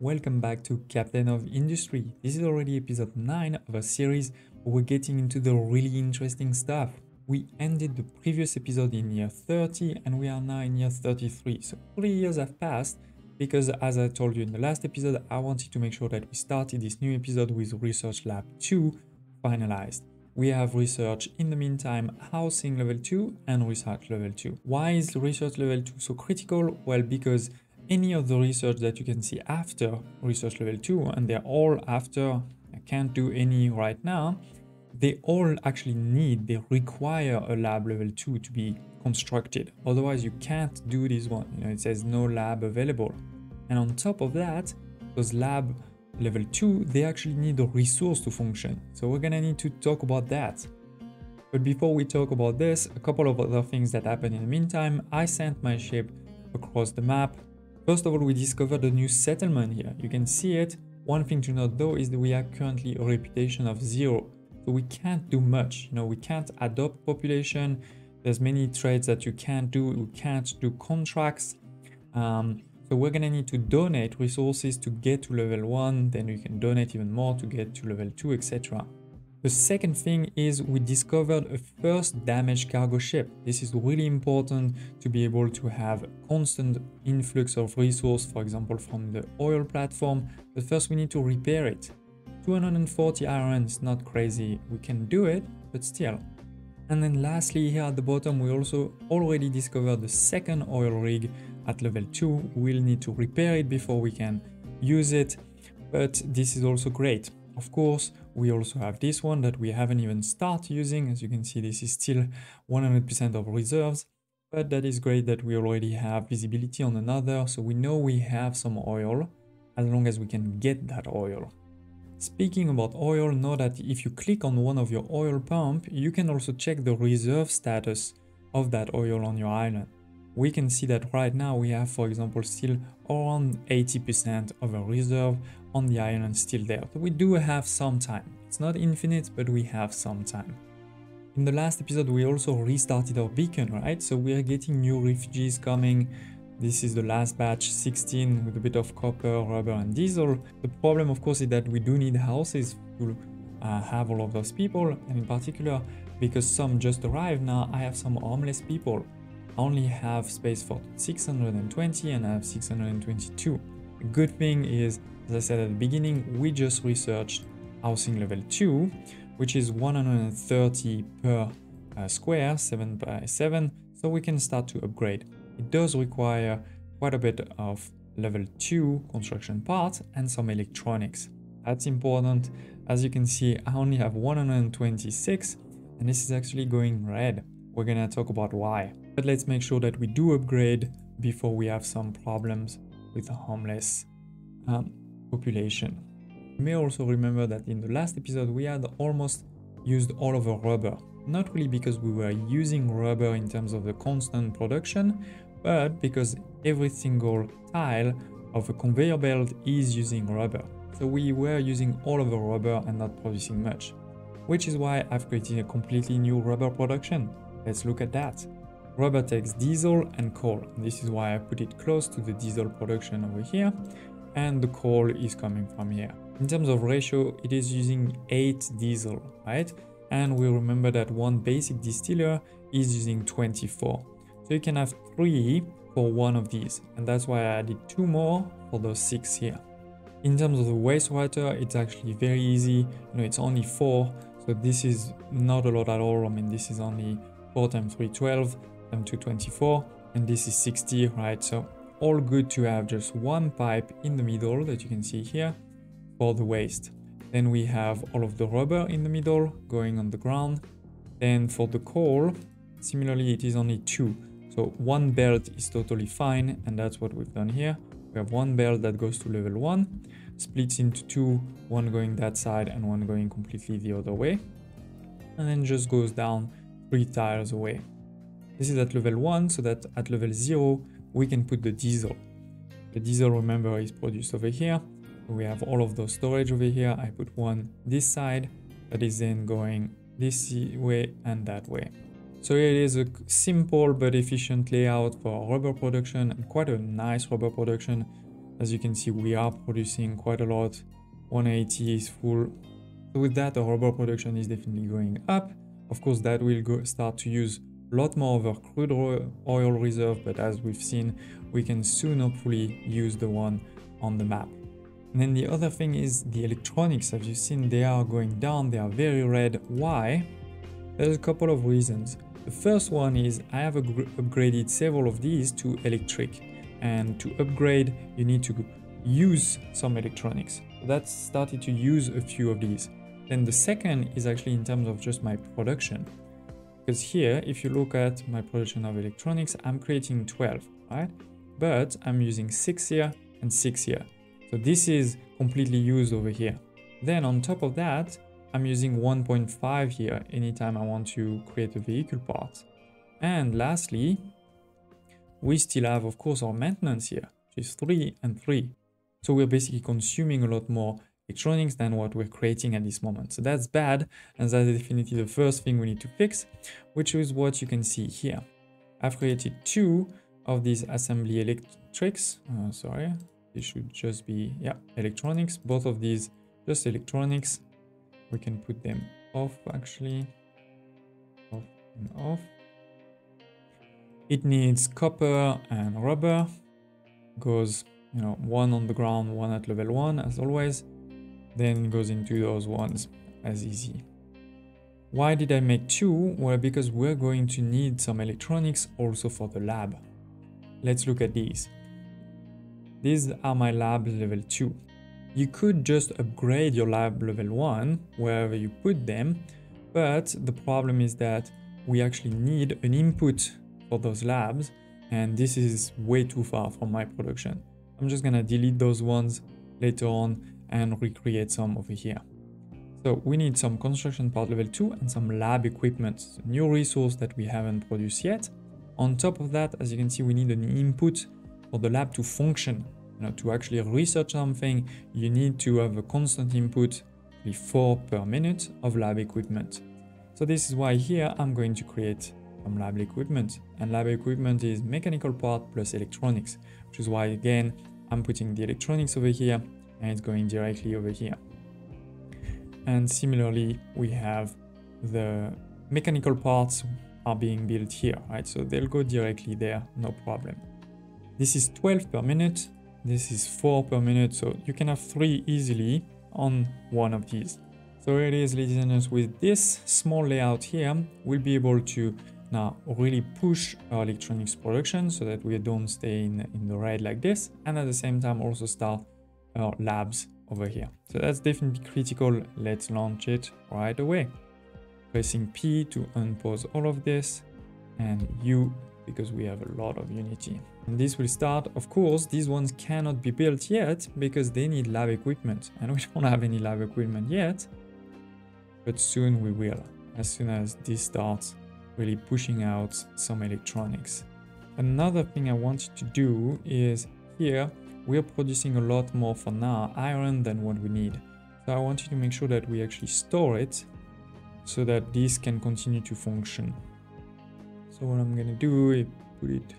Welcome back to Captain of Industry. This is already episode 9 of a series where we're getting into the really interesting stuff. We ended the previous episode in year 30 and we are now in year 33. So 3 years have passed because, as I told you in the last episode, I wanted to make sure that we started this new episode with Research Lab 2 finalized. We have research in the meantime, housing level 2 and research level 2. Why is research level 2 so critical? Well, because any of the research that you can see after research level 2, and they're all after, I can't do any right now, they all actually they require a lab level 2 to be constructed. Otherwise you can't do this one. It says no lab available. And on top of that, those lab level 2, they actually need a resource to function. So we're gonna need to talk about that. But before we talk about this, a couple of other things that happened in the meantime. I sent my ship across the map. First of all, we discovered a new settlement here. You can see it. One thing to note though is that we have currently a reputation of 0. So we can't do much. We can't adopt population. There's many trades that you can't do. We can't do contracts. So we're gonna need to donate resources to get to level 1. Then we can donate even more to get to level 2, etc. The second thing is we discovered a first damaged cargo ship. This is really important to be able to have constant influx of resource, for example, from the oil platform. But first we need to repair it. 240 iron is not crazy. We can do it, but still. And then lastly, here at the bottom, we also already discovered the second oil rig at level 2. We'll need to repair it before we can use it, but this is also great. Of course, we also have this one that we haven't even started using. As you can see, this is still 100% of reserves, but that is great that we already have visibility on another, so we know we have some oil as long as we can get that oil. Speaking about oil, know that if you click on one of your oil pump, you can also check the reserve status of that oil on your island. We can see that right now we have, for example, still around 80% of a reserve on the island still there. So we do have some time. It's not infinite, but we have some time. In the last episode, we also restarted our beacon, right? So we are getting new refugees coming. This is the last batch, 16, with a bit of copper, rubber, and diesel. The problem, of course, is that we do need houses to have all of those people. And in particular, because some just arrived now, I have some homeless people. I only have space for 620 and I have 622. The good thing is, as I said at the beginning, we just researched housing level 2, which is 130 per square, 7 by 7, so we can start to upgrade. It does require quite a bit of level 2 construction parts and some electronics. That's important. As you can see, I only have 126, and this is actually going red. We're gonna talk about why. But let's make sure that we do upgrade before we have some problems with the homeless population. You may also remember that in the last episode we had almost used all of our rubber. Not really because we were using rubber in terms of the constant production, but because every single tile of a conveyor belt is using rubber. So we were using all of the rubber and not producing much. Which is why I've created a completely new rubber production. Let's look at that. Rubber takes diesel and coal. This is why I put it close to the diesel production over here, and the coal is coming from here. In terms of ratio, it is using 8 diesel, right? And we remember that one basic distiller is using 24. So you can have 3 for one of these, and that's why I added 2 more for those 6 here. In terms of the wastewater, it's actually very easy. It's only 4, so this is not a lot at all. I mean, this is only 4 times 3, 12. 224, and this is 60, right? So all good to have just one pipe in the middle that you can see here for the waste. Then we have all of the rubber in the middle going on the ground. Then for the coal, similarly, it is only 2. So one belt is totally fine, and that's what we've done here. We have one belt that goes to level 1, splits into 2, one going that side and one going completely the other way, and then just goes down 3 tiles away. This is at level 1, so that at level 0, we can put the diesel. The diesel, remember, is produced over here. We have all of those storage over here. I put one this side that is then going this way and that way. So it is a simple but efficient layout for rubber production, and quite a nice rubber production. As you can see, we are producing quite a lot. 180 is full. So with that, the rubber production is definitely going up. Of course, that will start to use a lot more of our crude oil reserve, but as we've seen, we can soon hopefully use the one on the map. And then the other thing is the electronics. As you've seen, they are going down, they are very red. Why? There's a couple of reasons. The first one is I have upgraded several of these to electric, and to upgrade you need to use some electronics. So that's started to use a few of these. Then the second is actually in terms of just my production. Because here, if you look at my production of electronics, I'm creating 12, right? But I'm using 6 here and 6 here. So this is completely used over here. Then on top of that, I'm using 1.5 here anytime I want to create a vehicle part. And lastly, we still have, of course, our maintenance here, which is 3 and 3. So we're basically consuming a lot more electronics than what we're creating at this moment. So that's bad, and that's definitely the first thing we need to fix, which is what you can see here. I've created 2 of these assembly electrics. Sorry, they should just be, yeah, electronics. Both of these, just electronics. We can put them off, actually. Off and off. It needs copper and rubber. Goes, you know, one on the ground, one at level 1, as always. Then goes into those ones as easy. Why did I make 2? Well, because we're going to need some electronics also for the lab. Let's look at these. These are my lab level 2. You could just upgrade your lab level 1 wherever you put them, but the problem is that we actually need an input for those labs, and this is way too far from my production. I'm just gonna delete those ones later on and recreate some over here. So we need some construction part level 2 and some lab equipment, so new resource that we haven't produced yet. On top of that, as you can see, we need an input for the lab to function. You know, to actually research something, you need to have a constant input, 4 per minute of lab equipment. So this is why here I'm going to create some lab equipment, and lab equipment is mechanical part plus electronics, which is why again I'm putting the electronics over here and it's going directly over here. And similarly, we have the mechanical parts are being built here, right? So they'll go directly there, no problem. This is 12 per minute. This is 4 per minute. So you can have 3 easily on one of these. So here it is, ladies and gentlemen. With this small layout here, we'll be able to now really push our electronics production so that we don't stay in the red like this. And at the same time, also start our labs over here. So that's definitely critical. Let's launch it right away. Pressing P to unpause all of this, and U because we have a lot of Unity. And this will start, of course, these ones cannot be built yet because they need lab equipment, and we don't have any lab equipment yet, but soon we will, as soon as this starts really pushing out some electronics. Another thing I wanted to do is here, we're producing a lot more for now iron than what we need. So I wanted to make sure that we actually store it so that this can continue to function. So what I'm gonna do is put it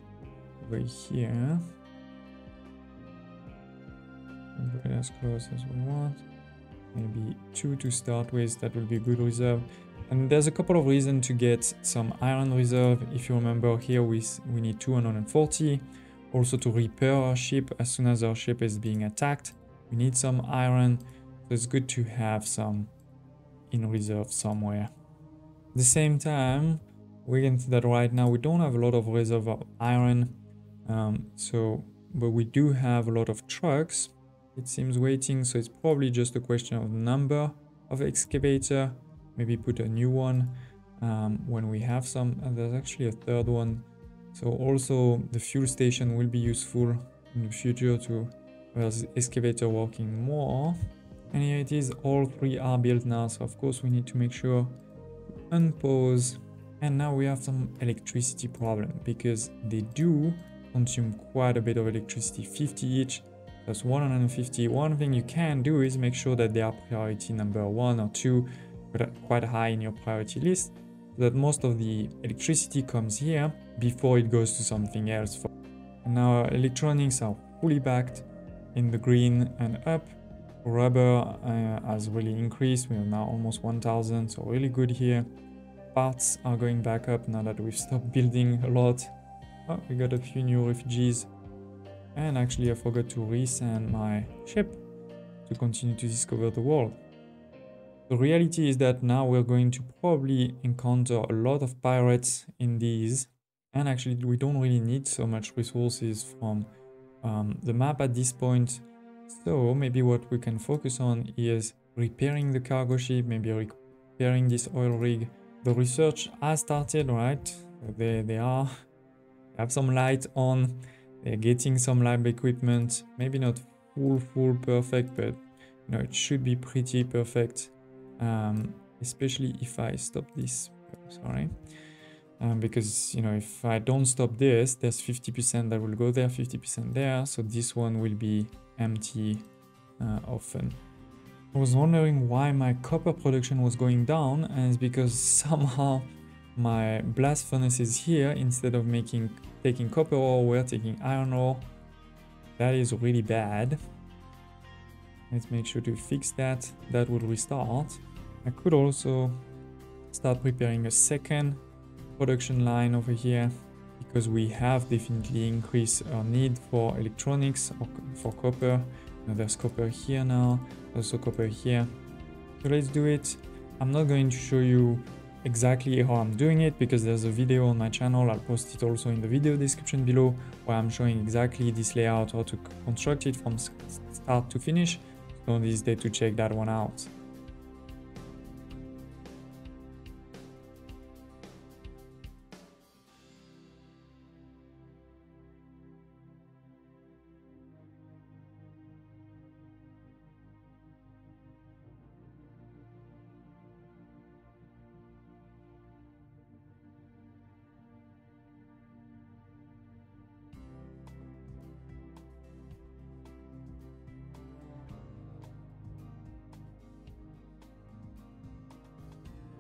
over here. And bring it as close as we want. Maybe 2 to start with, that will be a good reserve. And there's a couple of reasons to get some iron reserve. If you remember here, we need 240. Also to repair our ship as soon as our ship is being attacked, we need some iron. So it's good to have some in reserve somewhere. At the same time, we can see that right now we don't have a lot of reserve of iron. But we do have a lot of trucks, it seems, waiting. So it's probably just a question of number of excavator. Maybe put a new one when we have some. And there's actually a third one. So also the fuel station will be useful in the future to have the excavator working more. And here it is, all 3 are built now. So of course we need to make sure to unpause. And now we have some electricity problem because they do consume quite a bit of electricity, 50 each. That's 150. One thing you can do is make sure that they are priority number 1 or 2, but quite high in your priority list, so that most of the electricity comes here before it goes to something else. And now our electronics are fully backed. in the green and up. Rubber has really increased. We are now almost 1000, so really good here. Parts are going back up now that we've stopped building a lot. Oh, we got a few new refugees. And actually I forgot to resend my ship to continue to discover the world. The reality is that now we're going to probably encounter a lot of pirates in these, and actually we don't really need so much resources from the map at this point. So maybe what we can focus on is repairing the cargo ship, maybe repairing this oil rig. The research has started, right? They have some light on, they're getting some lab equipment, maybe not full perfect, but you know, it should be pretty perfect. Especially if I stop this, sorry, because you know, if I don't stop this, there's 50% that will go there, 50% there, so this one will be empty often. I was wondering why my copper production was going down, and it's because somehow my blast furnaces here, instead of taking copper ore, we're taking iron ore. That is really bad. Let's make sure to fix that. That will restart. I could also start preparing a second production line over here, because we have definitely increased our need for electronics or for copper. Now there's copper here now, also copper here. So let's do it. I'm not going to show you exactly how I'm doing it, because there's a video on my channel. I'll post it also in the video description below, where I'm showing exactly this layout, how to construct it from start to finish. So don't hesitate to check that one out.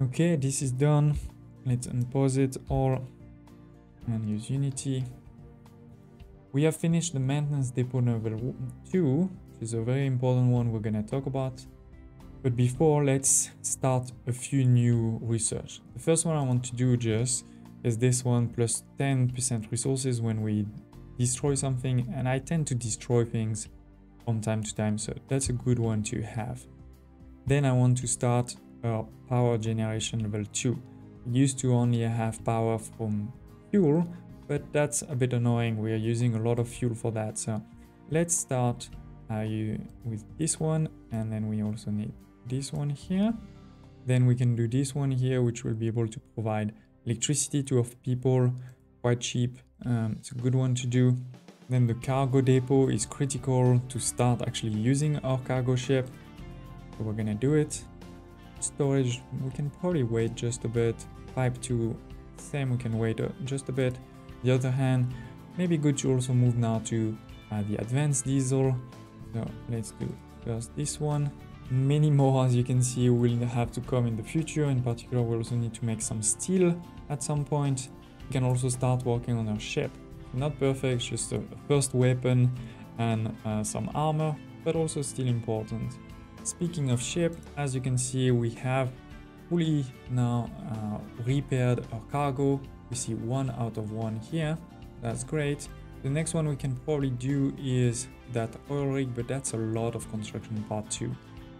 Okay, this is done. Let's unpause it all and use Unity. We have finished the maintenance depot level 2, which is a very important one we're gonna talk about. But before, let's start a few new research. The first one I want to do just is this one, plus 10% resources when we destroy something, and I tend to destroy things from time to time, so that's a good one to have. Then I want to start power generation level 2. We used to only have power from fuel, but that's a bit annoying. We are using a lot of fuel for that. So let's start with this one, and then we also need this one here. Then we can do this one here, which will be able to provide electricity to our people quite cheap. It's a good one to do. Then the cargo depot is critical to start actually using our cargo ship. So we're gonna do it. Storage, we can probably wait just a bit. Pipe 2, same, we can wait just a bit. The other hand, maybe good to also move now to the advanced diesel. So let's do first this one. Many more, as you can see, will have to come in the future. In particular, we also need to make some steel at some point. We can also start working on our ship. Not perfect, just a first weapon and some armor, but also still important. Speaking of ship, as you can see, we have fully now repaired our cargo. We see 1 out of 1 here. That's great. The next one we can probably do is that oil rig, but that's a lot of construction in part 2.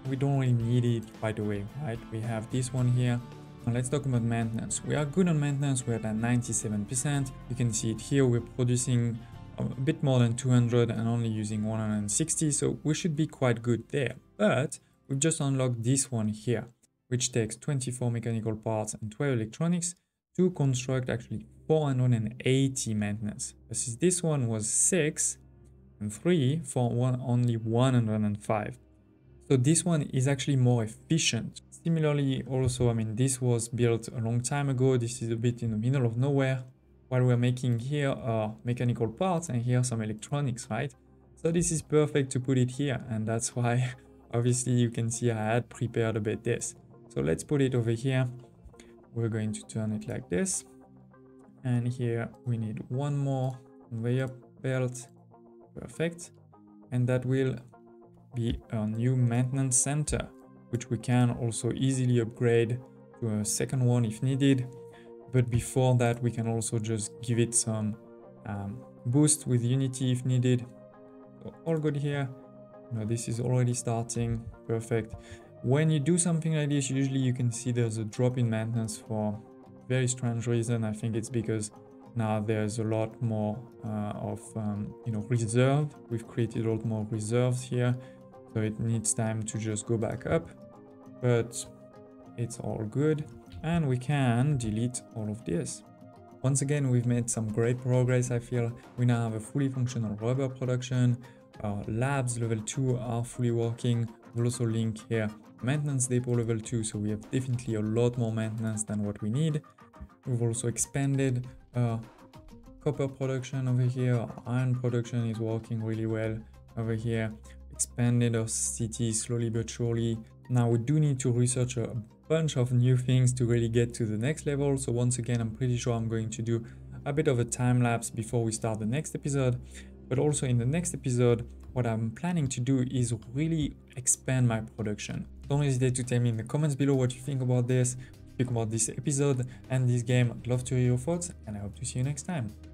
We don't really need it right away, right? We have this one here. Now let's talk about maintenance. We are good on maintenance. We're at 97%. You can see it here. We're producing a bit more than 200 and only using 160. So we should be quite good there. But we've just unlocked this one here, which takes 24 mechanical parts and 12 electronics to construct actually 480 maintenance. Versus this one was 6 and 3 for only 105. So this one is actually more efficient. Similarly, also, I mean, this was built a long time ago. This is a bit in the middle of nowhere, while we're making here mechanical parts and here some electronics, right? So this is perfect to put it here, and that's why obviously you can see I had prepared a bit this. So let's put it over here. We're going to turn it like this, and here we need one more conveyor belt. Perfect. and that will be a new maintenance center, which we can also easily upgrade to a second one if needed. But before that, we can also just give it some boost with Unity if needed. So all good here. Now this is already starting, perfect. When you do something like this, usually you can see there's a drop in maintenance for very strange reason. I think it's because now there's a lot more of reserved. We've created a lot more reserves here, so it needs time to just go back up, but it's all good, and we can delete all of this. Once again, we've made some great progress. I feel we now have a fully functional rubber production. Our labs level 2 are fully working. We'll also link here maintenance depot level 2, so we have definitely a lot more maintenance than what we need. We've also expanded copper production over here. Our iron production is working really well over here. Expanded our city slowly but surely. Now we do need to research a bunch of new things to really get to the next level. So once again, I'm pretty sure I'm going to do a bit of a time lapse before we start the next episode. But also in the next episode, what I'm planning to do is really expand my production. Don't hesitate to tell me in the comments below what you think about this, about this episode and this game. I'd love to hear your thoughts, and I hope to see you next time.